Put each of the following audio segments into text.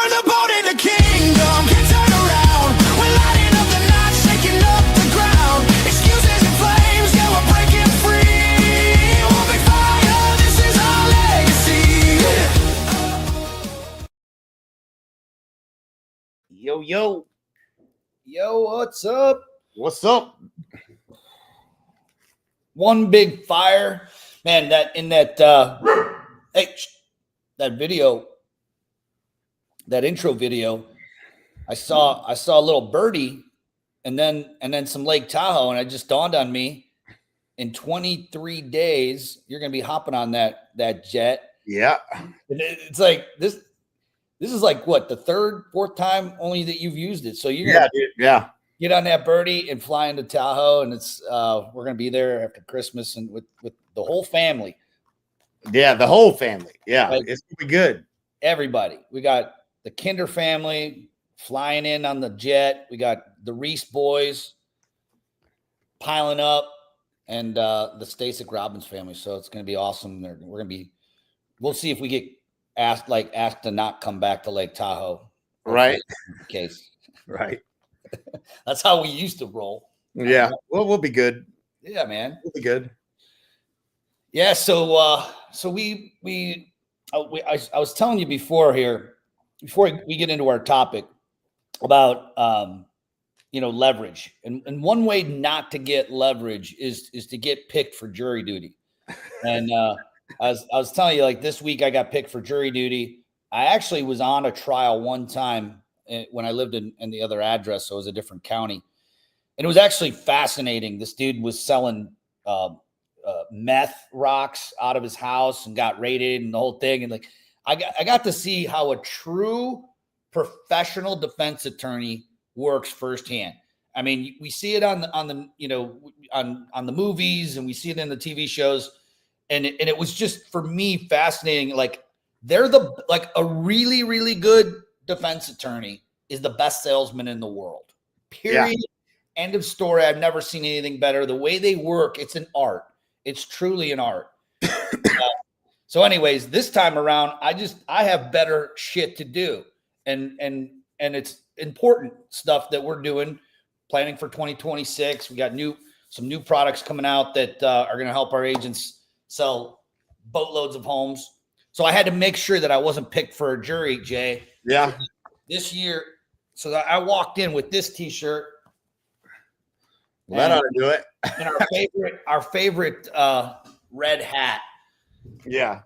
We're the boat in the kingdom, can't turn around. We're lighting up the night, shaking up the ground. Excuses and flames, yeah, we're breaking free. We'll be fire, this is our legacy. Yo, yo. Yo, what's up? What's up? One big fire, man. That video, that intro video, I saw a little birdie, and then some Lake Tahoe, and it just dawned on me: in 23 days, you're gonna be hopping on that jet. Yeah. It's like this is like what, the third, fourth time only that you've used it. So you're Yeah, dude. Yeah. get on that birdie and fly into Tahoe, and it's we're gonna be there after Christmas and with the whole family. Yeah, the whole family. Yeah, Like, it's gonna be good. everybody. We got the Kinder family flying in on the jet. We got the Reese boys piling up, and the Stasic Robbins family. So it's gonna be awesome. We'll see if we get asked to not come back to Lake Tahoe. Right. Case. Right. That's how we used to roll. Yeah. Well, we'll be good. Yeah, man. We'll be good. Yeah. So I was telling you before we get into our topic about leverage, and one way not to get leverage is to get picked for jury duty. And I was telling you, like, this week I got picked for jury duty. I actually was on a trial one time when I lived in the other address, so it was a different county, and it was actually fascinating. This dude was selling meth rocks out of his house and got raided and the whole thing. And like, I got to see how a true professional defense attorney works firsthand. I mean, we see it on the movies, and we see it in the TV shows, and it was just, for me, fascinating. Like, a really, really good defense attorney is the best salesman in the world. Period. Yeah. End of story. I've never seen anything better. The way they work, it's an art. It's truly an art. So anyways, this time around, I have better shit to do. And it's important stuff that we're doing, planning for 2026. We got some new products coming out that are going to help our agents sell boatloads of homes. So I had to make sure that I wasn't picked for a jury, Jay. Yeah. This year, so that I walked in with this T-shirt. Well, that ought to do it. And our favorite red hat. Yeah.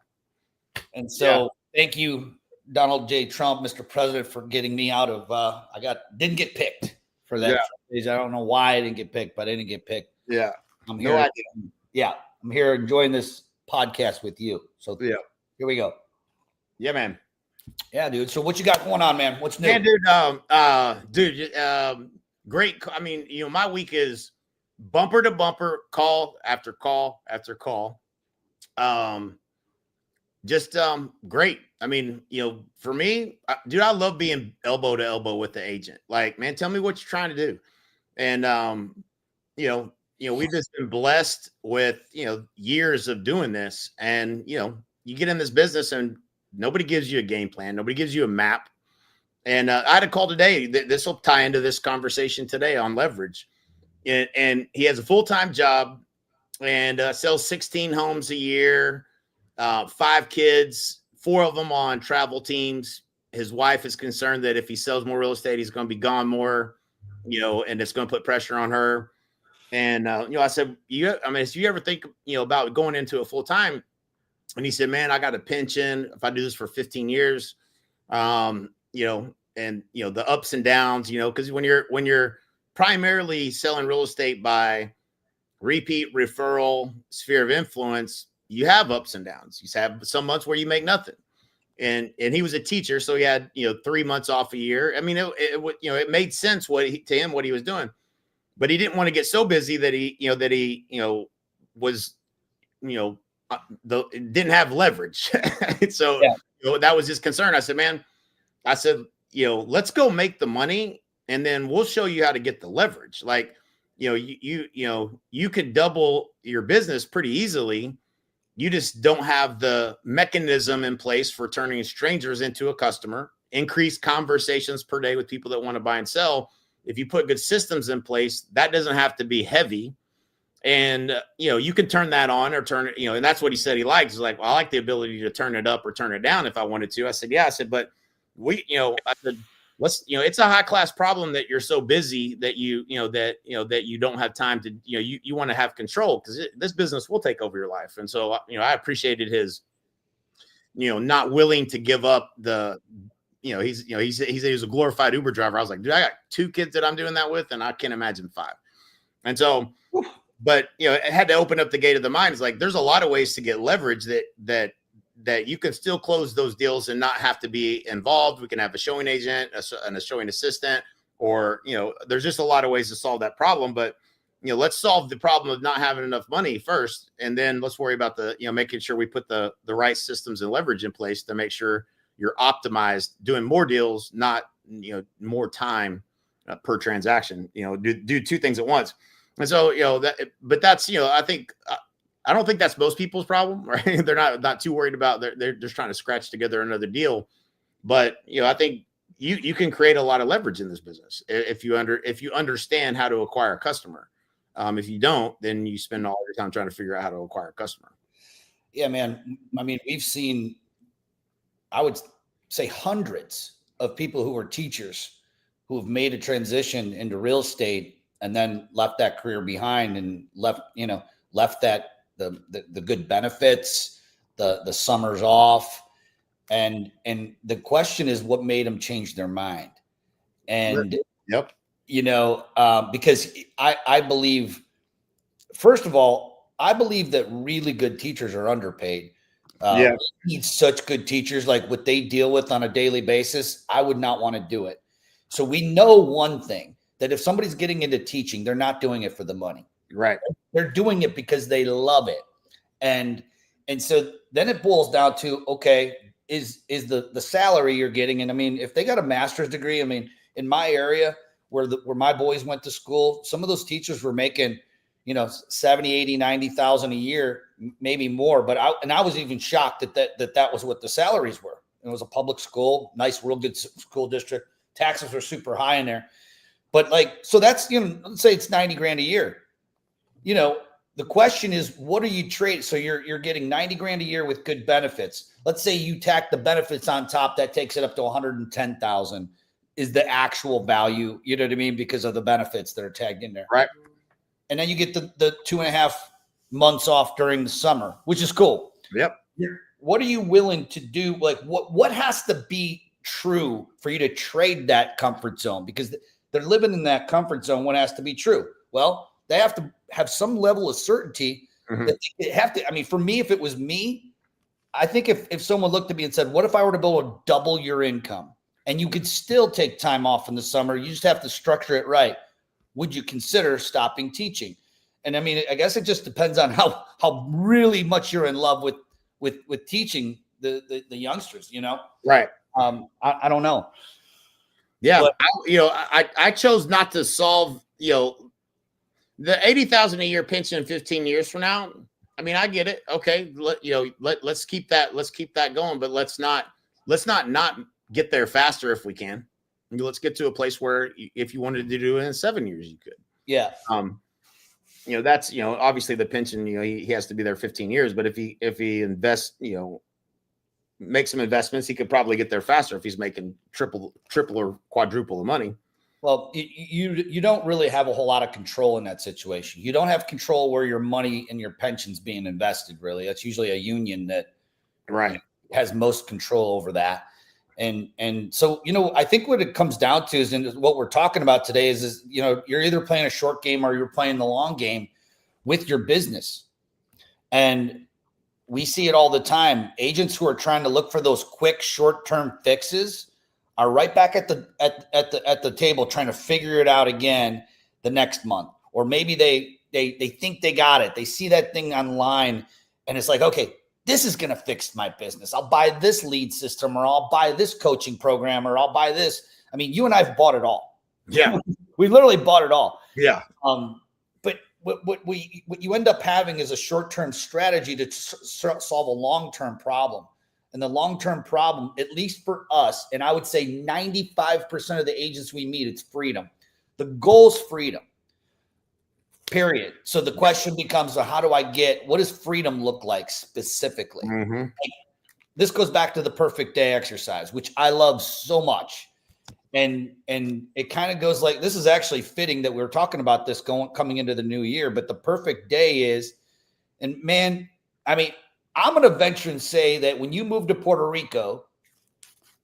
And so Thank you, Donald J. Trump, Mr. President, for getting me out of didn't get picked for that. Yeah. I don't know why I didn't get picked, but I didn't get picked. Yeah. I'm here. No idea. Yeah. I'm here enjoying this podcast with you. So here we go. Yeah, man. Yeah, dude. So what you got going on, man? What's new? Yeah, dude. Great. I mean, my week is bumper to bumper, call after call after call. Great. I mean, for me, dude, I love being elbow to elbow with the agent. Like, man, tell me what you're trying to do. And, we've just been blessed with, years of doing this. And, you get in this business and nobody gives you a game plan. Nobody gives you a map. And I had a call today. This will tie into this conversation today on leverage. And he has a full-time job and sells 16 homes a year, 5 kids, 4 of them on travel teams. His wife is concerned that if he sells more real estate, he's going to be gone more, and it's going to put pressure on her. And, I said, if you ever think, about going into a full-time, and he said, man, I got a pension if I do this for 15 years, and the ups and downs, because when you're primarily selling real estate by repeat referral sphere of influence, you have ups and downs. You have some months where you make nothing. And he was a teacher, so he had 3 months off a year. I mean, it made sense what he was doing, but he didn't want to get so busy that he didn't have leverage. So that was his concern. I said, man, let's go make the money, and then we'll show you how to get the leverage. Like, you could double your business pretty easily. You just don't have the mechanism in place for turning strangers into a customer increase conversations per day with people that want to buy and sell. If you put good systems in place, that doesn't have to be heavy. And, you can turn that on or turn it, and that's what he said he likes. He's like, well, I like the ability to turn it up or turn it down if I wanted to. I said, yeah. I said, but I said, it's a high class problem that you're so busy that that you don't have time to, you want to have control, because this business will take over your life. And so, I appreciated his, not willing to give up the, he said he was a glorified Uber driver. I was like, dude, I got 2 kids that I'm doing that with, and I can't imagine 5. And so, but it had to open up the gate of the mind. It's like, there's a lot of ways to get leverage that you can still close those deals and not have to be involved. We can have a showing agent and a showing assistant, or, there's just a lot of ways to solve that problem. But, let's solve the problem of not having enough money first. And then let's worry about making sure we put the right systems and leverage in place to make sure you're optimized doing more deals, not, more time per transaction, do 2 things at once. And so, but that's, I don't think that's most people's problem, right? They're not too worried about, they're just trying to scratch together another deal. But, I think you can create a lot of leverage in this business if you understand how to acquire a customer. If you don't, then you spend all your time trying to figure out how to acquire a customer. Yeah, man. I mean, we've seen, I would say, hundreds of people who are teachers who have made a transition into real estate and then left that career behind and left that the good benefits, the summers off. And the question is, what made them change their mind? And yep. Because I believe, first of all, I believe that really good teachers are underpaid. We need such good teachers, like what they deal with on a daily basis. I would not want to do it. So we know one thing, that if somebody's getting into teaching, they're not doing it for the money. Right. They're doing it because they love it. And so then it boils down to, okay, is the salary you're getting. And I mean, if they got a master's degree, I mean, in my area where my boys went to school, some of those teachers were making, 70, 80, 90,000 a year, maybe more. But I was even shocked that was what the salaries were. It was a public school, nice, real good school district. Taxes were super high in there. But so that's, let's say it's 90 grand a year. The question is, what are you trading? So you're getting 90 grand a year with good benefits. Let's say you tack the benefits on top, that takes it up to 110,000 is the actual value. You know what I mean? Because of the benefits that are tagged in there. Right. And then you get the 2.5 months off during the summer, which is cool. Yep. What are you willing to do? Like what has to be true for you to trade that comfort zone? Because they're living in that comfort zone. What has to be true? Well, they have to have some level of certainty that they have to. I mean, for me, if it was me, I think if someone looked at me and said, what if I were to be able to double your income and you could still take time off in the summer, you just have to structure it right, would you consider stopping teaching? And I mean, I guess it just depends on how really much you're in love with teaching the youngsters, Right. I don't know. Yeah. But, I chose not to solve, the 80,000 a year pension 15 years from now. I mean, I get it. Okay. Let's keep that going, but let's not get there faster if we can. Let's get to a place where if you wanted to do it in 7 years, you could. Yeah. That's, obviously the pension, he has to be there 15 years, but if he invests, make some investments, he could probably get there faster if he's making triple or quadruple the money. Well, you don't really have a whole lot of control in that situation. You don't have control where your money and your pension's being invested, really. That's usually a union that has most control over that. And so, I think what it comes down to is, and what we're talking about today is, you're either playing a short game or you're playing the long game with your business. And we see it all the time. Agents who are trying to look for those quick short-term fixes are right back at the table trying to figure it out again the next month. Or maybe they think they got it. They see that thing online and it's like, okay, this is going to fix my business. I'll buy this lead system, or I'll buy this coaching program, or I'll buy this. I mean, you and I have bought it all. Yeah. We literally bought it all. Yeah. But what you end up having is a short-term strategy to solve a long-term problem. And the long-term problem, at least for us, and I would say 95% of the agents we meet, it's freedom. The goal is freedom, period. So the question becomes, how do I what does freedom look like specifically? Mm-hmm. This goes back to the perfect day exercise, which I love so much. And it kind of goes like, this is actually fitting that we're talking about this coming into the new year, but the perfect day is, and man, I mean, I'm going to venture and say that when you move to Puerto Rico,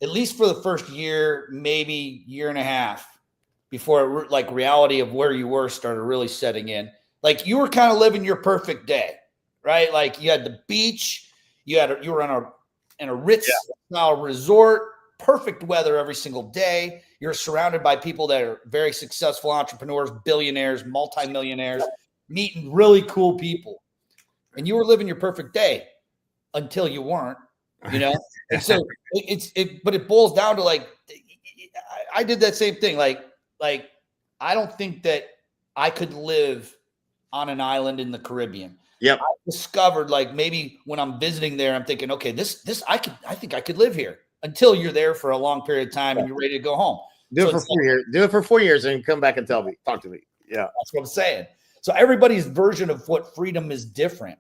at least for the first year, maybe year and a half before like reality of where you were started really setting in, like you were kind of living your perfect day, right? Like you had the beach, you were in a Ritz style resort, perfect weather every single day. You're surrounded by people that are very successful entrepreneurs, billionaires, multimillionaires, meeting really cool people. And you were living your perfect day until you weren't, you know? And so but it boils down to like, I did that same thing. Like, I don't think that I could live on an island in the Caribbean. Yep. I discovered like maybe when I'm visiting there, I'm thinking, okay, I think I could live here until you're there for a long period of time and you're ready to go home. Do it for 4 years. Do it for 4 years and come back and talk to me. Yeah. That's what I'm saying. So everybody's version of what freedom is different.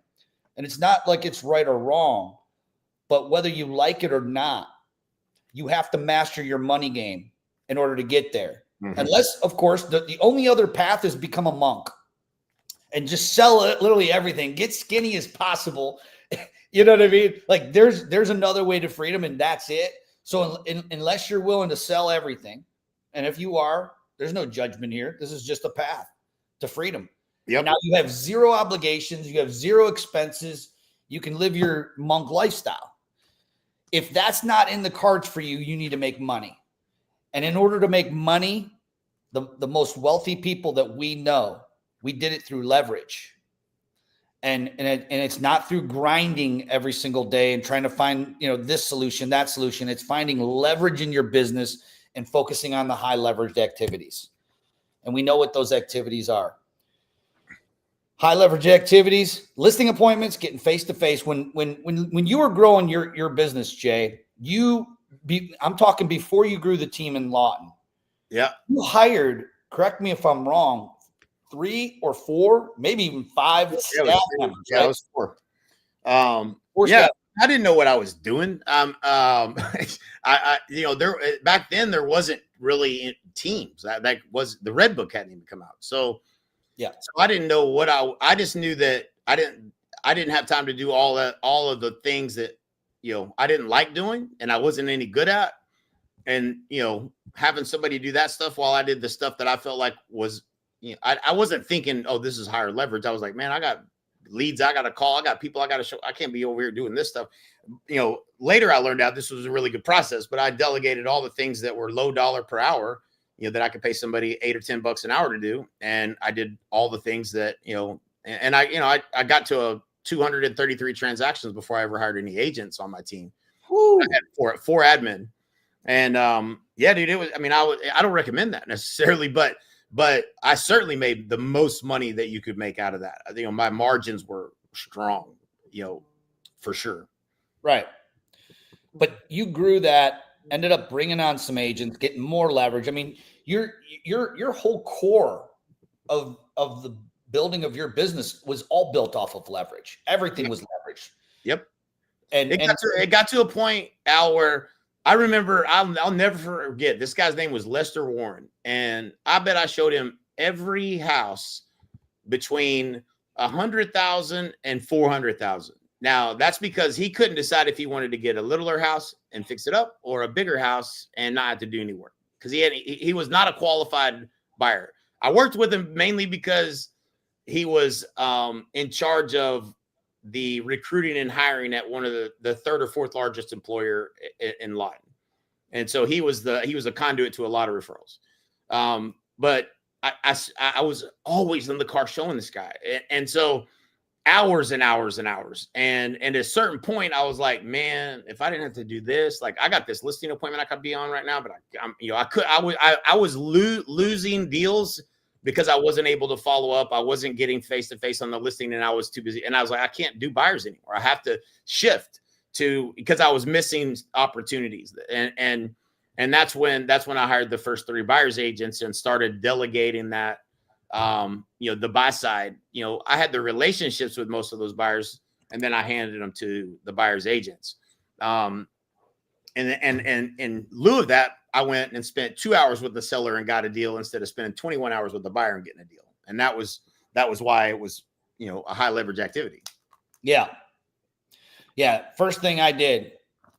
And it's not like it's right or wrong, but whether you like it or not, you have to master your money game in order to get there. Mm-hmm. Unless, of course, the only other path is become a monk and just sell it, literally everything, get skinny as possible. You know what I mean? Like there's another way to freedom and that's it. So unless you're willing to sell everything, and if you are, there's no judgment here. This is just a path to freedom. Yep. Now you have zero obligations. You have zero expenses. You can live your monk lifestyle. If that's not in the cards for you, you need to make money. And in order to make money, the most wealthy people that we know, we did it through leverage. And it's not through grinding every single day and trying to find, this solution, that solution. It's finding leverage in your business and focusing on the high leveraged activities. And we know what those activities are. High leverage activities, listing appointments, getting face-to-face. When you were growing your business, Jay, I'm talking before you grew the team in Lawton. Yeah. You hired, correct me if I'm wrong, 3 or 4, maybe even 5 staff members. Yeah, right? it was 4. 4 staff. I didn't know what I was doing. There back then there wasn't really teams. That was the Red Book hadn't even come out. So yeah, so I didn't know what I just knew that I didn't have time to do all of the things that I didn't like doing and I wasn't any good at, and having somebody do that stuff while I did the stuff that I felt like was I wasn't thinking, oh, this is higher leverage. I was like, man, I got leads I got to call, I got people I got to show. I can't be over here doing this stuff. Later I learned out this was a really good process, but I delegated all the things that were low dollar per hour, that I could pay somebody $8 or $10 an hour to do. And I did all the things that, and I got to 233 transactions before I ever hired any agents on my team. I had four admin. And yeah, dude, it was, I don't recommend that necessarily, but I certainly made the most money that you could make out of that. My margins were strong, for sure. Right. But you grew that, ended up bringing on some agents, getting more leverage. Your whole core of the building of your business was all built off of leverage. Everything was leverage. Yep. And it got to a point, Al, where I remember, I'll never forget, this guy's name was Lester Warren. And I bet I showed him every house between 100,000 and 400,000. Now that's because he couldn't decide if he wanted to get a littler house and fix it up or a bigger house and not have to do any work, because he was not a qualified buyer. I worked with him mainly because he was in charge of the recruiting and hiring at one of the third or fourth largest employer in Lawton. And so he was a conduit to a lot of referrals. But I was always in the car showing this guy. And so hours and hours and hours. And at a certain point I was like, man, if I didn't have to do this, like I got this listing appointment I could be on right now, but I was losing deals because I wasn't able to follow up. I wasn't getting face-to-face on the listing and I was too busy. And I was like, I can't do buyers anymore. I have to shift. because I was missing opportunities. And that's when I hired the first 3 buyer's agents and started delegating that. The buy side, I had the relationships with most of those buyers, and then I handed them to the buyer's agents. And in lieu of that, I went and spent 2 hours with the seller and got a deal instead of spending 21 hours with the buyer and getting a deal. And that was why it was, a high leverage activity. Yeah. First thing I did,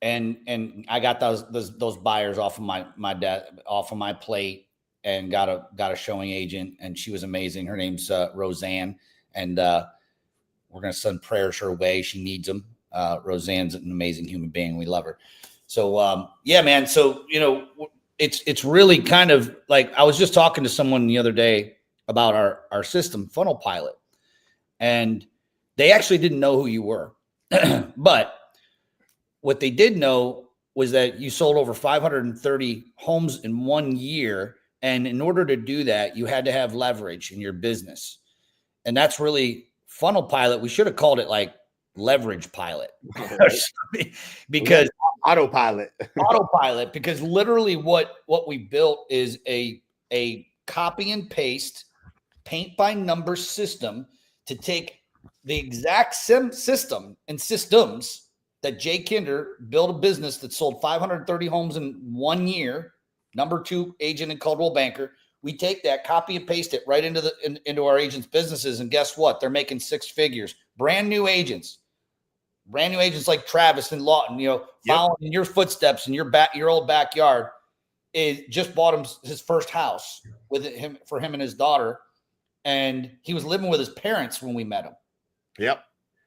and I got those buyers off of my plate, and got a showing agent, and she was amazing. Her name's Roseanne, and we're gonna send prayers her way. She needs them. Roseanne's an amazing human being. We love her. So yeah, man. So it's really kind of like, I was just talking to someone the other day about our system, Funnel Pilot, and they actually didn't know who you were, but what they did know was that you sold over 530 homes in 1 year. And in order to do that, you had to have leverage in your business. And that's really Funnel Pilot. We should have called it like Leverage Pilot because Autopilot, because literally what we built is a copy and paste paint by number system to take the exact system and systems that Jay Kinder built a business that sold 530 homes in 1 year. Number 2 agent and Coldwell Banker. We take that, copy and paste it right into our agents' businesses, and guess what? They're making 6 figures. Brand new agents like Travis and Lawton, following in your footsteps in your old backyard. Just bought him his first house for him and his daughter, and he was living with his parents when we met him. Yep,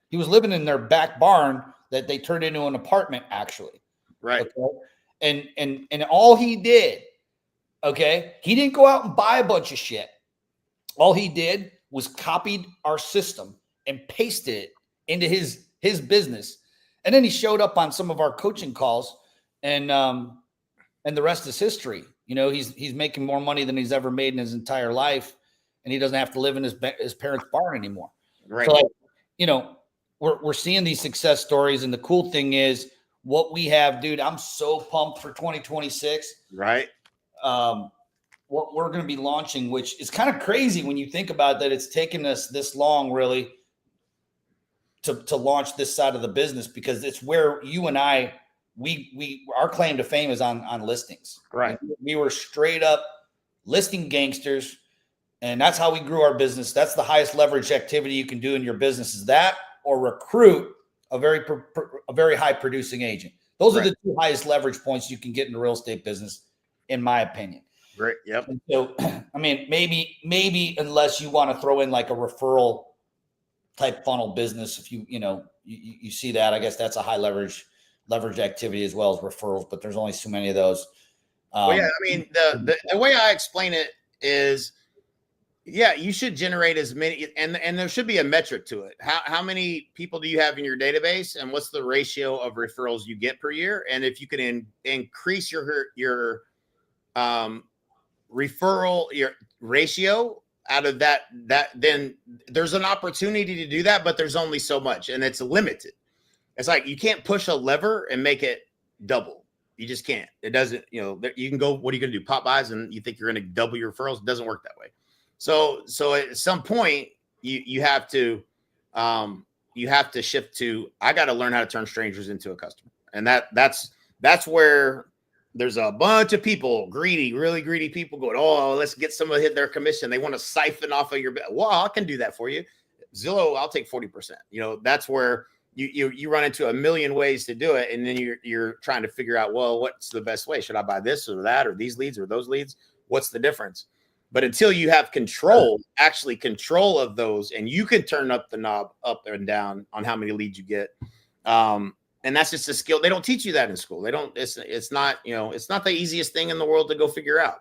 he was living in their back barn that they turned into an apartment, actually. Right. Okay? And all he did, he didn't go out and buy a bunch of shit. All he did was copied our system and pasted it into his business. And then he showed up on some of our coaching calls, and the rest is history. He's making more money than he's ever made in his entire life, and he doesn't have to live in his parents' barn anymore. Right. So, we're seeing these success stories, and the cool thing is, what we have, dude, I'm so pumped for 2026. Right. What we're going to be launching, which is kind of crazy when you think about that. It's taken us this long, really, to launch this side of the business, because it's where you and I, our claim to fame is on listings. Right. We were straight up listing gangsters, and that's how we grew our business. That's the highest leverage activity you can do in your business, is that, or recruit a very high producing agent. Those are the 2 highest leverage points you can get in the real estate business, in my opinion. Great. Yep. And so, I mean, maybe unless you want to throw in like a referral type funnel business, if you see that, I guess that's a high leverage activity as well as referrals, but there's only so many of those. Well, yeah, I mean, the way I explain it is, yeah, you should generate as many, and there should be a metric to it. How many people do you have in your database, and what's the ratio of referrals you get per year? And if you can increase your referral ratio out of that, then there's an opportunity to do that, but there's only so much, and it's limited. It's like you can't push a lever and make it double. You just can't. It doesn't. You can go. What are you going to do? Pop buys, and you think you're going to double your referrals? It doesn't work that way. So at some point you have to shift to, I got to learn how to turn strangers into a customer. And that's where there's a bunch of people, really greedy people going, oh, let's get someone to hit their commission. They want to siphon off of your, well, I can do that for you. Zillow, I'll take 40%. That's where you run into a million ways to do it. And then you're trying to figure out, well, what's the best way? Should I buy this or that, or these leads or those leads? What's the difference? But until you have control of those, and you can turn up the knob up and down on how many leads you get. And that's just a skill. They don't teach you that in school. It's not the easiest thing in the world to go figure out.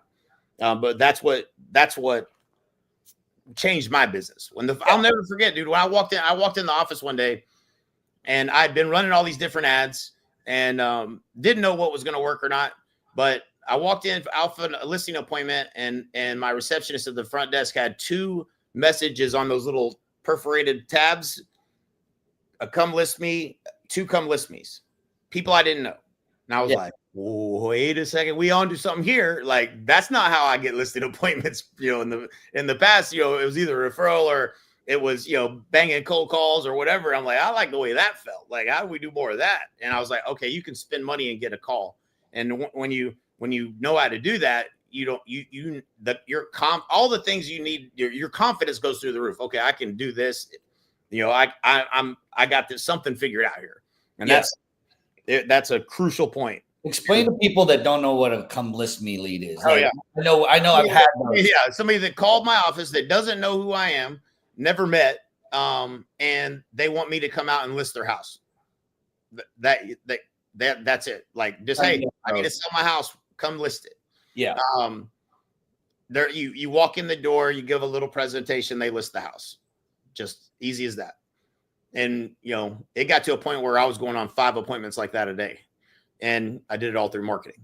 But that's what changed my business. I'll never forget, dude, when I walked in the office one day, and I'd been running all these different ads and didn't know what was going to work or not. But I walked in out for a listing appointment, and my receptionist at the front desk had 2 messages on those little perforated tabs. 2 come list me's. people I didn't know. And I was Yeah. like, wait a second, we on to something here. Like, that's not how I get listing appointments. In the past, it was either a referral or it was, banging cold calls or whatever. I'm like, I like the way that felt. Like, how do we do more of that? And I was like, okay, you can spend money and get a call. And when you know how to do that, all the things you need, your confidence goes through the roof. Okay, I can do this. I got this something figured out here. And that's a crucial point. Explain to people that don't know what a come list me lead is. Oh, yeah. I know I've had those. Yeah, somebody that called my office that doesn't know who I am, never met, and they want me to come out and list their house. That's it. Like, just, hey, I need to sell my house, come list it. Yeah. There you walk in the door, you give a little presentation, they list the house. Just easy as that. And it got to a point where I was going on 5 appointments like that a day. And I did it all through marketing.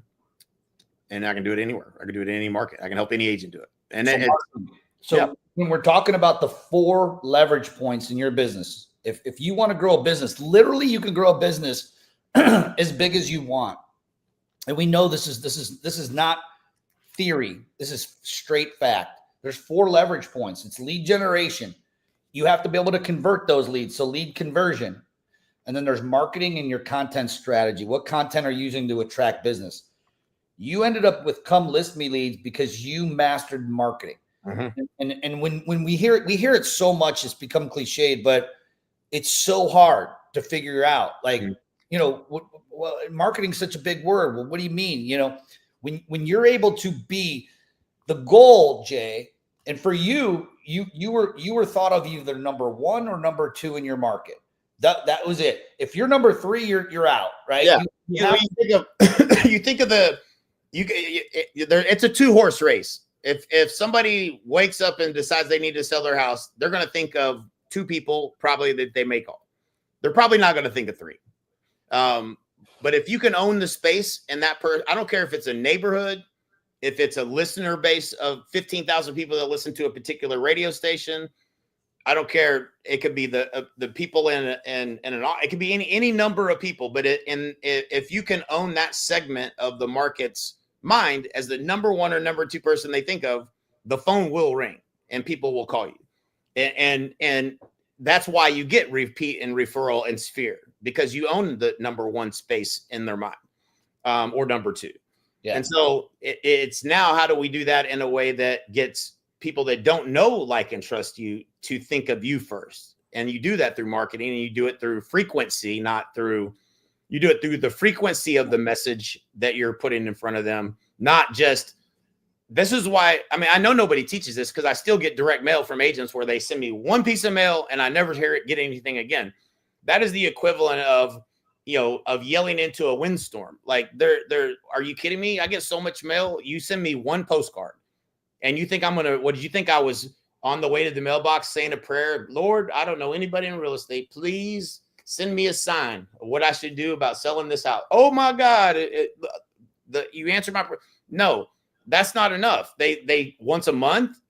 And I can do it anywhere. I can do it in any market. I can help any agent do it. And so when we're talking about the 4 leverage points in your business, if you want to grow a business, literally you can grow a business as big as you want. And we know this is not theory. This is straight fact. There's 4 leverage points. It's lead generation. You have to be able to convert those leads. So lead conversion. And then there's marketing and your content strategy. What content are you using to attract business? You ended up with come list me leads because you mastered marketing. Mm-hmm. And when we hear it so much, it's become cliched, but it's so hard to figure out. Like, well, marketing is such a big word. Well, what do you mean? When you're able to be the goal, Jay, and for you were thought of either number 1 or number 2 in your market. That was it. If you're number 3, you're out, right? Yeah. It's a 2-horse race. If somebody wakes up and decides they need to sell their house, they're going to think of 2 people probably that they may call. They're probably not going to think of 3. But if you can own the space and that person, I don't care if it's a neighborhood, if it's a listener base of 15,000 people that listen to a particular radio station, I don't care. It could be the people in it could be any number of people, but if you can own that segment of the market's mind as the number 1 or number 2 person they think of, the phone will ring and people will call you. And that's why you get repeat and referral and sphere, because you own the number 1 space in their mind, or number 2. Yeah. And so it's now, how do we do that in a way that gets people that don't know, like, and trust you to think of you first? And you do that through marketing, and you do it through frequency, you do it through the frequency of the message that you're putting in front of them, not just, this is why, I know nobody teaches this, because I still get direct mail from agents where they send me 1 piece of mail and I never get anything again. That is the equivalent of yelling into a windstorm. Like, are you kidding me? I get so much mail. You send me 1 postcard and you think what did you think? I was on the way to the mailbox saying a prayer? Lord, I don't know anybody in real estate. Please send me a sign of what I should do about selling this out. Oh my God. You answer my prayer. No, that's not enough. They once a month,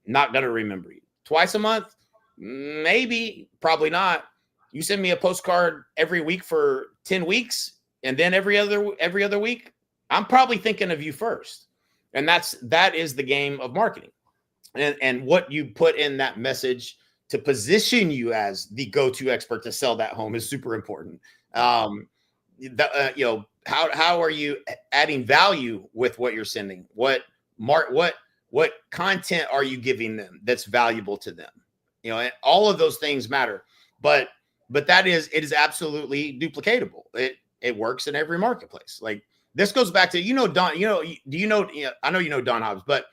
not going to remember you. Twice a month, maybe, probably not. You send me a postcard every week for 10 weeks, and then every other week, I'm probably thinking of you first. And that is the game of marketing. And what you put in that message to position you as the go-to expert to sell that home is super important. How are you adding value with what you're sending? What content are you giving them that's valuable to them? And all of those things matter. But it is absolutely duplicatable. It works in every marketplace. Like, this goes back to, Don, I know Don Hobbs, but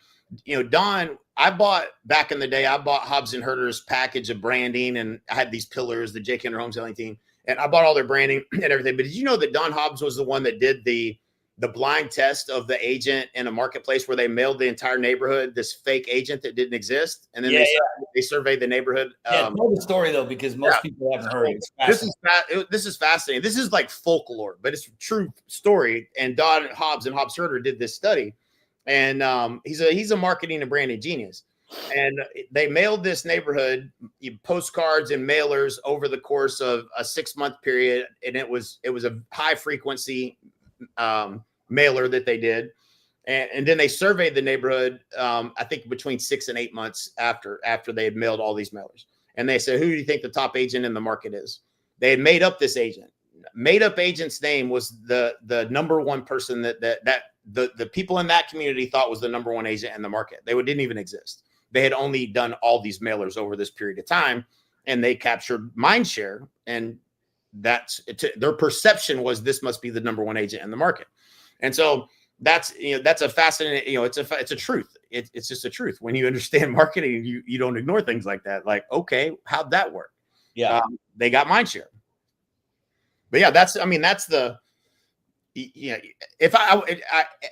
Don, back in the day, I bought Hobbs and Herter's package of branding, and I had these pillars, the J. Kenner Home Selling Team, and I bought all their branding and everything. But did you know that Don Hobbs was the one that did the blind test of the agent in a marketplace where they mailed the entire neighborhood this fake agent that didn't exist, and then they surveyed the neighborhood. Tell the story though, because most people haven't heard it. This is fascinating. This is like folklore, but it's a true story. And Don Hobbs and Hobbs Herter did this study, and he's a marketing and branding genius. And they mailed this neighborhood postcards and mailers over the course of a 6-month period, and it was a high frequency mailer that they did. And then they surveyed the neighborhood, I think between 6 and 8 months after they had mailed all these mailers. And they said, who do you think the top agent in the market is? They had made up this agent. Made up agent's name was the number one person that the people in that community thought was the number one agent in the market. They didn't even exist. They had only done all these mailers over this period of time, and they captured mind share. And their perception was this must be the number one agent in the market. And so that's a fascinating, it's a truth. It's just a truth. When you understand marketing, you don't ignore things like that. Like, okay, how'd that work? Yeah. They got mind share. But yeah, that's the, if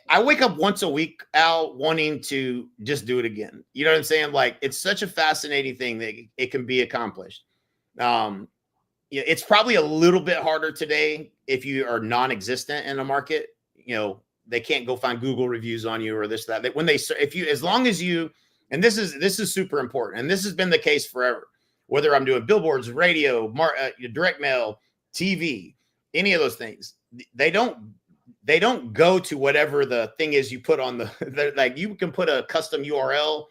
I wake up once a week, Al, wanting to just do it again. You know what I'm saying? Like, it's such a fascinating thing that it can be accomplished. It's probably a little bit harder today if you are non-existent in a market. They can't go find Google reviews on you or this, that. As long as you, and this is super important, and this has been the case forever, whether I'm doing billboards, radio, direct mail, TV, any of those things, they don't go to whatever the thing is you put on like, you can put a custom URL,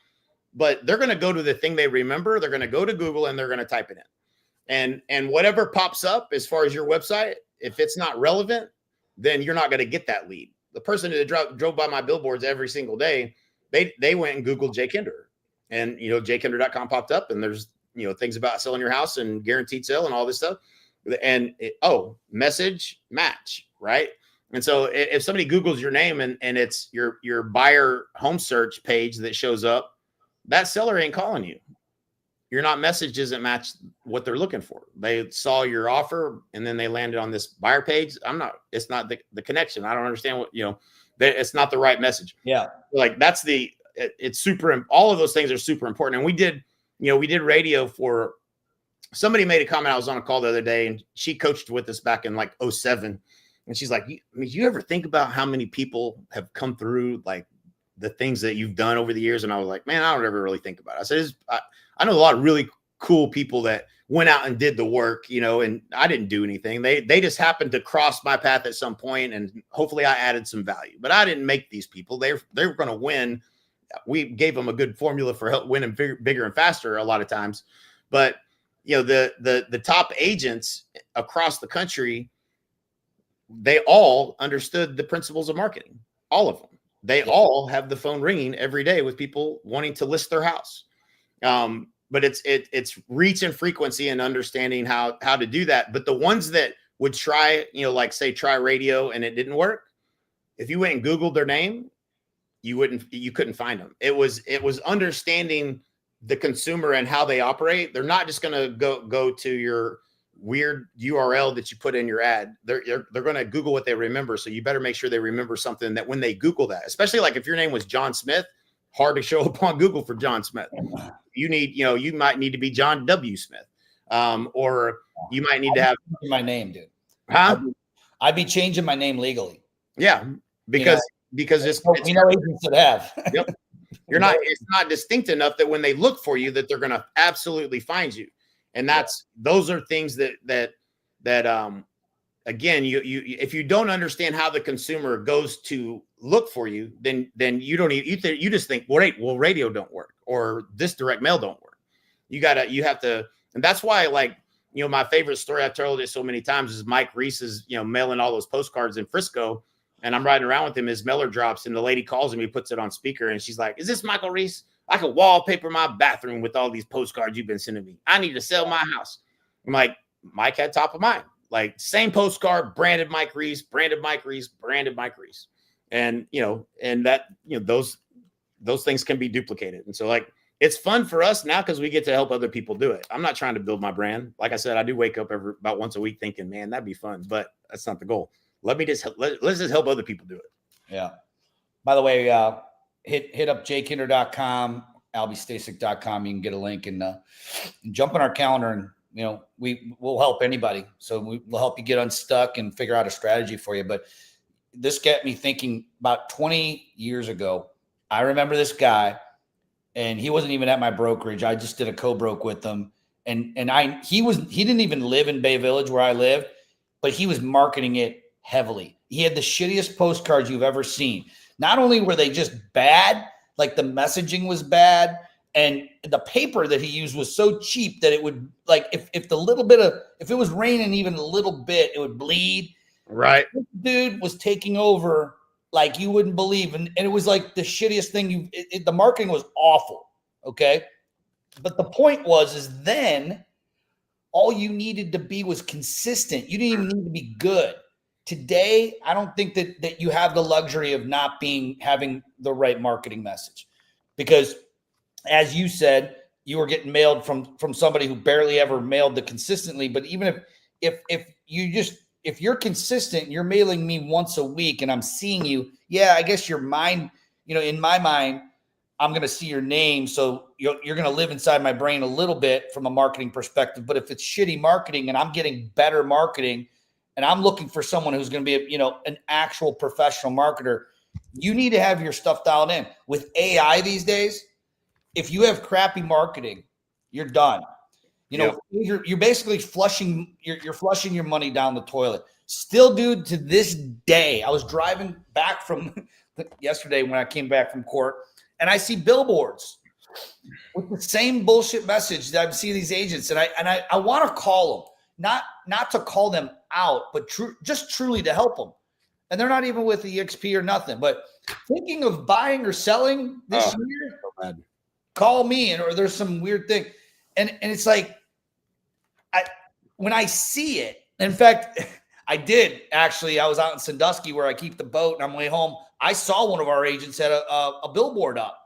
but they're going to go to the thing they remember. They're going to go to Google and they're going to type it in, and whatever pops up as far as your website, if it's not relevant, then you're not going to get that lead. The person that drove by my billboards every single day, they went and Googled Jay Kinder, and jaykinder.com popped up, and there's things about selling your house and guaranteed sale and all this stuff, and message match, right? And so if somebody Googles your name and it's your buyer home search page that shows up, that seller ain't calling you. Your message doesn't match what they're looking for. They saw your offer and then they landed on this buyer page. It's not the connection. I don't understand what, it's not the right message. Yeah. Like it's super, all of those things are super important. And we did radio for, somebody made a comment. I was on a call the other day and she coached with us back in like 2007. And she's like, you ever think about how many people have come through like the things that you've done over the years? And I was like, man, I don't ever really think about it. I said, I know a lot of really cool people that went out and did the work, and I didn't do anything. They just happened to cross my path at some point, and hopefully I added some value, but I didn't make these people. They were going to win. We gave them a good formula for help winning bigger and faster a lot of times. But, the top agents across the country, they all understood the principles of marketing, all of them. They all have the phone ringing every day with people wanting to list their house. But it's reach and frequency and understanding how to do that. But the ones that would try, like say try radio and it didn't work, if you went and Googled their name, you couldn't find them. It was understanding the consumer and how they operate. They're not just going to go to your weird URL that you put in your ad. They're going to Google what they remember. So you better make sure they remember something that when they Google that, especially like if your name was John Smith, hard to show up on Google for John Smith. You might need to be John W. Smith. Or you might need to have my name, dude. Huh? I'd be changing my name legally. Yeah. Because it's agents that have. Yep. It's not distinct enough that when they look for you, that they're going to absolutely find you. And those are things that again, you if you don't understand how the consumer goes to look for you, then you don't even, you just think, well, radio don't work or this direct mail don't work. You have to, and that's why, like, my favorite story, I've told it so many times, is Mike Reese is, mailing all those postcards in Frisco, and I'm riding around with him, his mailer drops, and the lady calls him, he puts it on speaker, and she's like, is this Michael Reese? I could wallpaper my bathroom with all these postcards you've been sending me. I need to sell my house. I'm like, Mike had top of mind. Like, same postcard, branded Mike Reese, branded Mike Reese, branded Mike Reese. And, and that, those things can be duplicated. And so, like, it's fun for us now because we get to help other people do it. I'm not trying to build my brand. Like I said, I do wake up about once a week thinking, man, that'd be fun, but that's not the goal. Let's just help other people do it. Yeah. By the way, hit up jaykinder.com, albystasic.com. You can get a link and jump on our calendar, and we'll help anybody. So we'll help you get unstuck and figure out a strategy for you. But this got me thinking about 20 years ago. I remember this guy and he wasn't even at my brokerage. I just did a co-broke with him. And he didn't even live in Bay Village where I live, but he was marketing it heavily. He had the shittiest postcards you've ever seen. Not only were they just bad, like the messaging was bad, and the paper that he used was so cheap that it would, like, if it was raining even a little bit, it would bleed. Right. This dude was taking over like you wouldn't believe. And it was like the shittiest thing. The marketing was awful. Okay. But the point is then all you needed to be was consistent. You didn't even need to be good. Today, I don't think that you have the luxury of not having the right marketing message, because as you said, you were getting mailed from somebody who barely ever mailed the consistently. But even if you're consistent, you're mailing me once a week and I'm seeing you. Yeah, I guess your mind, in my mind, I'm going to see your name. So you're going to live inside my brain a little bit from a marketing perspective. But if it's shitty marketing and I'm getting better marketing and I'm looking for someone who's going to be, an actual professional marketer, you need to have your stuff dialed in. With AI these days, if you have crappy marketing, you're done. You're basically flushing your money down the toilet. Still, dude, to this day, I was driving back from yesterday when I came back from court, and I see billboards with the same bullshit message that I'm seeing these agents, and I want to call them, not to call them out, but just truly to help them. And they're not even with EXP or nothing, but thinking of buying or selling this year, So call me, or there's some weird thing. And it's like, when I see it, in fact, I was out in Sandusky where I keep the boat, and on my way home, I saw one of our agents had a billboard up,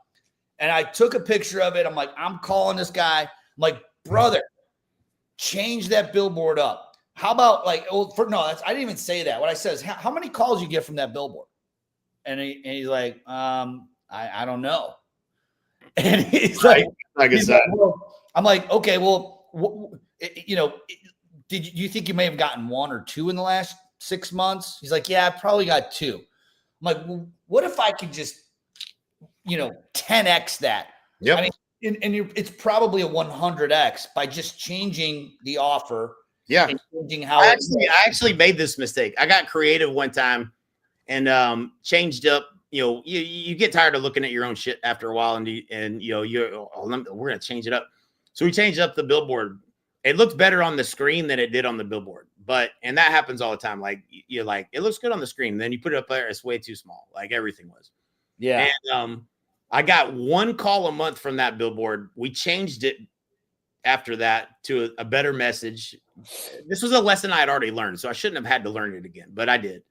and I took a picture of it. I'm like, I'm calling this guy. I'm like, brother, change that billboard up. How about I didn't even say that. What I said is, how many calls you get from that billboard? And he's like, I don't know. And he's like well, I'm like, okay, well, did you think you may have gotten one or two in the last 6 months? He's like, yeah, I probably got two. I'm like, well, what if I could just, 10x that? Yep. I mean, and it's probably a 100x by just changing the offer. Yeah. And changing how I actually made this mistake. I got creative one time and changed up. You get tired of looking at your own shit after a while, and we're gonna change it up. So we changed up the billboard. It looked better on the screen than it did on the billboard, and that happens all the time. Like it looks good on the screen, and then you put it up there, it's way too small, like everything was. Yeah. And I got one call a month from that billboard. We changed it after that to a better message. This was a lesson I had already learned, so I shouldn't have had to learn it again, but I did.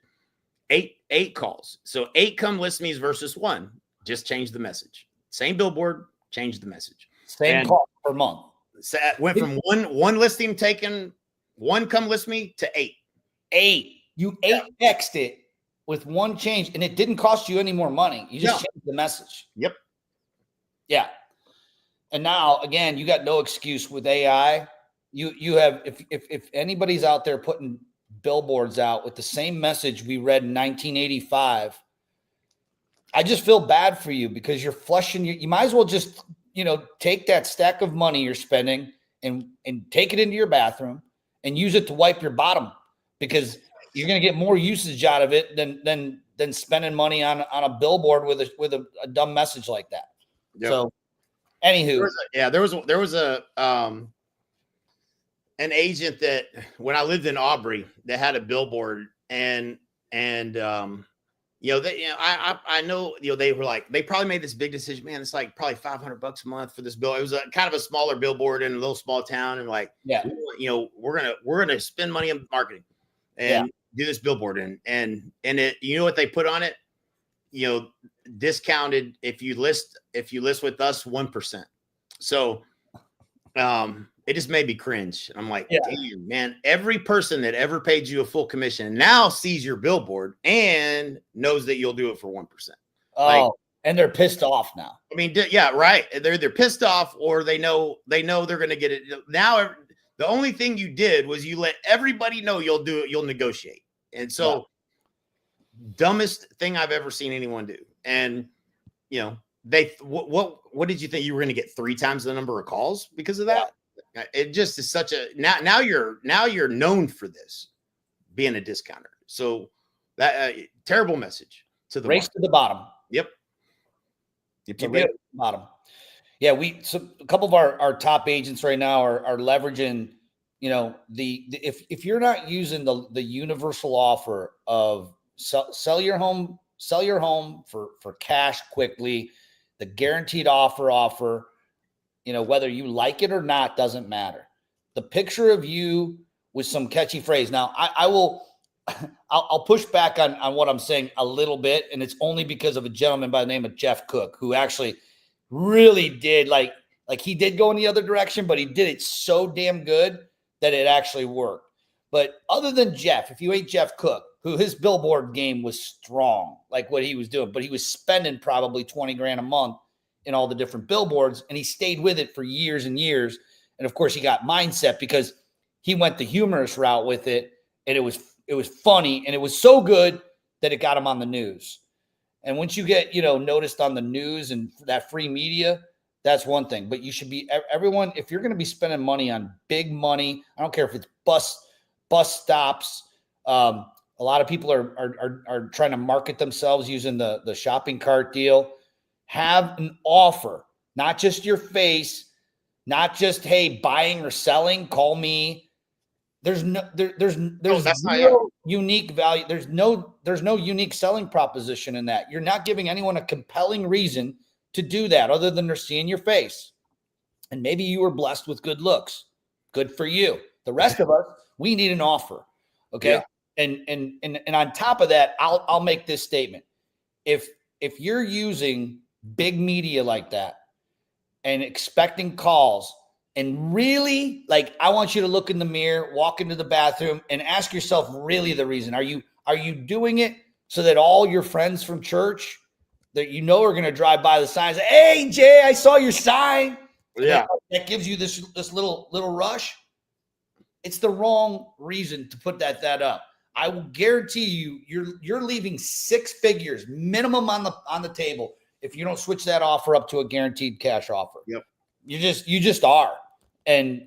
8 calls. So 8 come list me's versus 1. Just change the message. Same billboard, change the message. Same call per month. So went from one listing taken, 1 come list me to 8. 8. You 8x'd it with one change, and it didn't cost you any more money. You just changed the message. Yep. Yeah. And now again, you got no excuse with AI. You have, if anybody's out there putting billboards out with the same message we read in 1985, I just feel bad for you, because you're flushing. You might as well just take that stack of money you're spending and take it into your bathroom and use it to wipe your bottom, because you're going to get more usage out of it than spending money on a billboard with a dumb message like that. Yep. So anywho, there was an agent that when I lived in Aubrey that had a billboard, and I know, they were like, they probably made this big decision, man. It's like probably $500 a month for this bill. It was kind of a smaller billboard in a little small town. And like, we're going to spend money on marketing and do this billboard. And it, what they put on it, discounted if you list with us 1%. So, it just made me cringe. I'm like, damn, man, every person that ever paid you a full commission now sees your billboard and knows that you'll do it for 1%. Oh, and they're pissed off now. I mean, yeah, right. They're pissed off, or they know they're going to get it. Now, the only thing you did was you let everybody know you'll do it. You'll negotiate. And so dumbest thing I've ever seen anyone do. And, what did you think you were going to get 3 times the number of calls because of that? It just is such a now you're known for this being a discounter. So that terrible message to the race market. to the bottom. Yep. It's a race to the bottom. Yeah, so a couple of our top agents right now are leveraging, you know, if you're not using the universal offer of sell your home for cash quickly, the guaranteed offer, you know, whether you like it or not, doesn't matter. The picture of you with some catchy phrase. Now I'll push back on what I'm saying a little bit. And it's only because of a gentleman by the name of Jeff Cook, who actually really did like he did go in the other direction, but he did it so damn good that it actually worked. But other than Jeff, if you ain't Jeff Cook, who his billboard game was strong, like what he was doing, but he was spending probably 20 grand a month in all the different billboards, and he stayed with it for years and years. And of course he got mindset because he went the humorous route with it, and it was funny, and it was so good that it got him on the news. And once you get, you know, noticed on the news and that free media, that's one thing. But you should be, everyone, if you're going to be spending money on big money, I don't care if it's bus stops. A lot of people are trying to market themselves using the shopping cart deal. Have an offer, not just your face, not just, hey, buying or selling, call me. There's no unique value. There's no unique selling proposition in that. You're not giving anyone a compelling reason to do that other than they're seeing your face. And maybe you were blessed with good looks. Good for you. The rest of us, we need an offer. Okay. Yeah. And on top of that, I'll make this statement. If you're using big media like that and expecting calls, and really, like, I want you to look in the mirror, walk into the bathroom, and ask yourself really the reason. Are you doing it so that all your friends from church that you know are going to drive by the sign and say, hey, Jay, I saw your sign. Yeah. That gives you this little rush. It's the wrong reason to put that up. I will guarantee you're leaving 6 figures minimum on the table if you don't switch that offer up to a guaranteed cash offer. Yep. You just are. And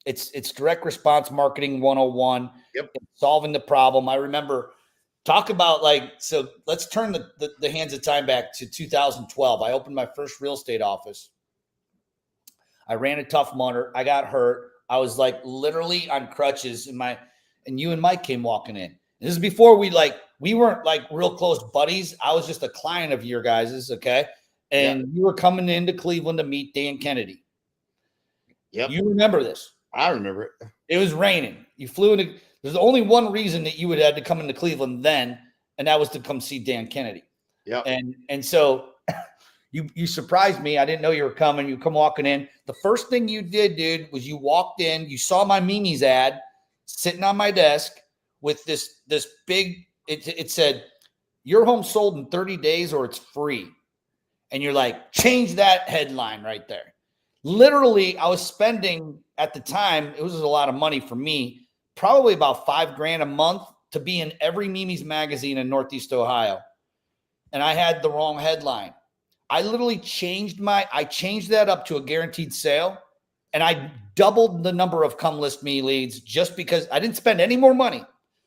it's direct response marketing 101. Yep. Solving the problem. I remember talk about so let's turn the hands of time back to 2012. I opened my first real estate office. I ran a Tough Mudder. I got hurt. I was literally on crutches and you and Mike came walking in. And this is before we weren't real close buddies. I was just a client of your guys's. Okay. And you were coming into Cleveland to meet Dan Kennedy. Yep. You remember this? I remember it. It was raining. You flew into. There's only one reason that you would have to come into Cleveland then, and that was to come see Dan Kennedy. Yeah. And so you surprised me. I didn't know you were coming. You come walking in. The first thing you did, dude, was you walked in. You saw my Mimi's ad sitting on my desk with this big. It said, "Your home sold in 30 days, or it's free." And you're like, change that headline right there. Literally, I was spending at the time, it was a lot of money for me, probably about $5,000 a month to be in every Mimi's magazine in Northeast Ohio. And I had the wrong headline. I literally changed that up to a guaranteed sale. And I doubled the number of come list me leads just because I didn't spend any more money.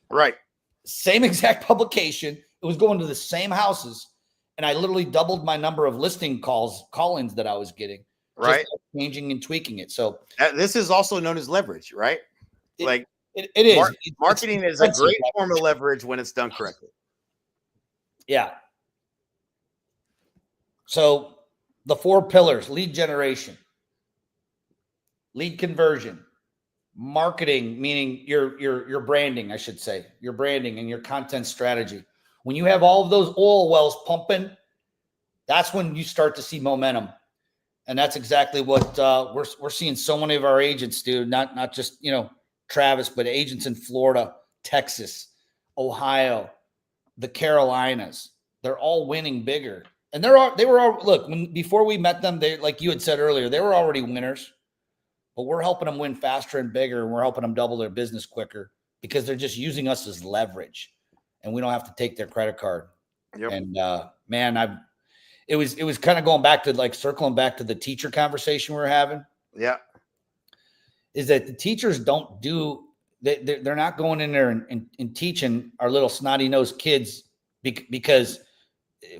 Right. Same exact publication. It was going to the same houses. And I literally doubled my number of listing call-ins that I was getting. Right. Changing and tweaking it. So this is also known as leverage, right? It is. Marketing is a great form of leverage when it's done correctly. Yeah. So the 4 pillars: lead generation, lead conversion, marketing, meaning your branding, I should say, your branding and your content strategy. When you have all of those oil wells pumping, that's when you start to see momentum. And that's exactly what we're seeing so many of our agents do, not just, Travis, but agents in Florida, Texas, Ohio, the Carolinas. They're all winning bigger. And before we met them, they, like you had said earlier, they were already winners, but we're helping them win faster and bigger. And we're helping them double their business quicker because they're just using us as leverage. And we don't have to take their credit card. Yep. And man, it was kind of going back to like circling back to the teacher conversation we were having. Yeah. Is that the teachers don't do, they're not going in there and teaching our little snotty nosed kids because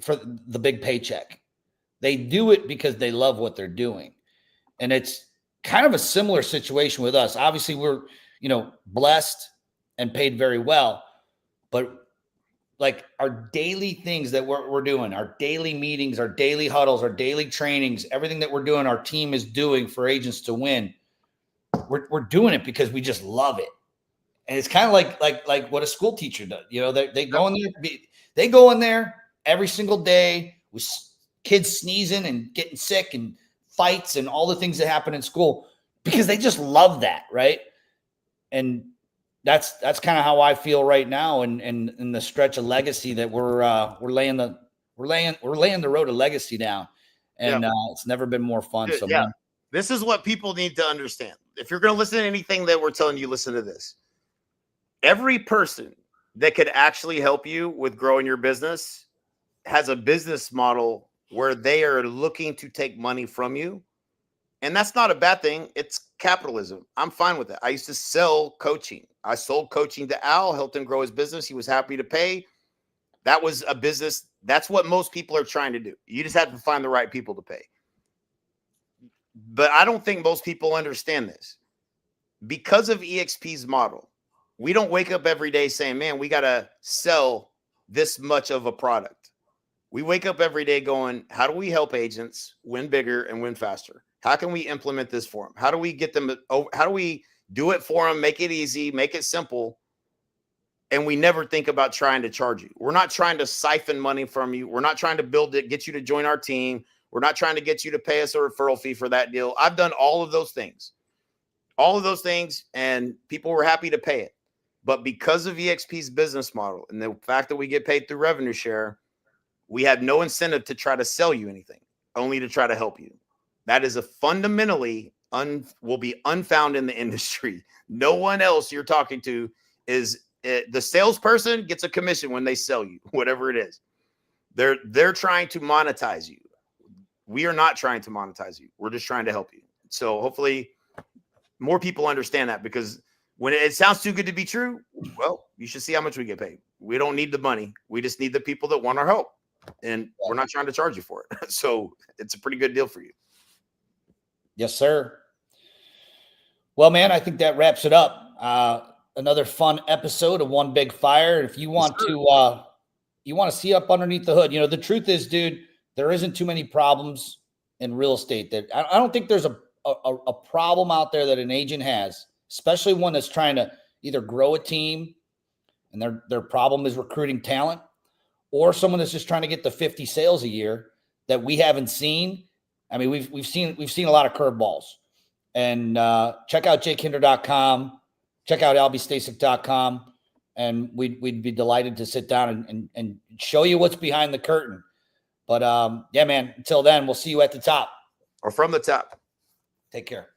for the big paycheck. They do it because they love what they're doing. And it's kind of a similar situation with us. Obviously we're, blessed and paid very well, but like our daily things that we're doing, our daily meetings, our daily huddles, our daily trainings, everything that we're doing, our team is doing for agents to win. We're doing it because we just love it. And it's kind of like what a school teacher does. They go in there, they go in there every single day with kids sneezing and getting sick and fights and all the things that happen in school because they just love that. Right. And that's kind of how I feel right now. And in the stretch of legacy that we're laying the road of legacy down. And it's never been more fun. So yeah. This is what people need to understand. If you're going to listen to anything that we're telling you, listen to this. Every person that could actually help you with growing your business has a business model where they are looking to take money from you. And that's not a bad thing. It's capitalism. I'm fine with that. I used to sell coaching. I sold coaching to Al, helped him grow his business. He was happy to pay. That was a business. That's what most people are trying to do. You just have to find the right people to pay. But I don't think most people understand this. Because of EXP's model, we don't wake up every day saying, man, we got to sell this much of a product. We wake up every day going, how do we help agents win bigger and win faster? How can we implement this for them? How do we get them? How do we do it for them? Make it easy, make it simple. And we never think about trying to charge you. We're not trying to siphon money from you. We're not trying to build it, get you to join our team. We're not trying to get you to pay us a referral fee for that deal. I've done all of those things, and people were happy to pay it. But because of EXP's business model and the fact that we get paid through revenue share, we have no incentive to try to sell you anything, only to try to help you. That is a fundamentally will be unfound in the industry. No one else you're talking to is the salesperson gets a commission when they sell you, whatever it is. They're trying to monetize you. We are not trying to monetize you. We're just trying to help you. So hopefully more people understand that, because when it sounds too good to be true, well, you should see how much we get paid. We don't need the money. We just need the people that want our help. And we're not trying to charge you for it. So it's a pretty good deal for you. Yes, sir. Well, man, I think that wraps it up. Another fun episode of One Big Fire. If you want to see up underneath the hood, the truth is, dude, there isn't too many problems in real estate. That I don't think there's a problem out there that an agent has, especially one that's trying to either grow a team and their problem is recruiting talent, or someone that's just trying to get to 50 sales a year that we haven't seen. I mean, we've seen a lot of curveballs. And check out jakehinder.com, check out albystasic.com, and we'd be delighted to sit down and show you what's behind the curtain. But yeah, man, until then, we'll see you at the top. Or from the top. Take care.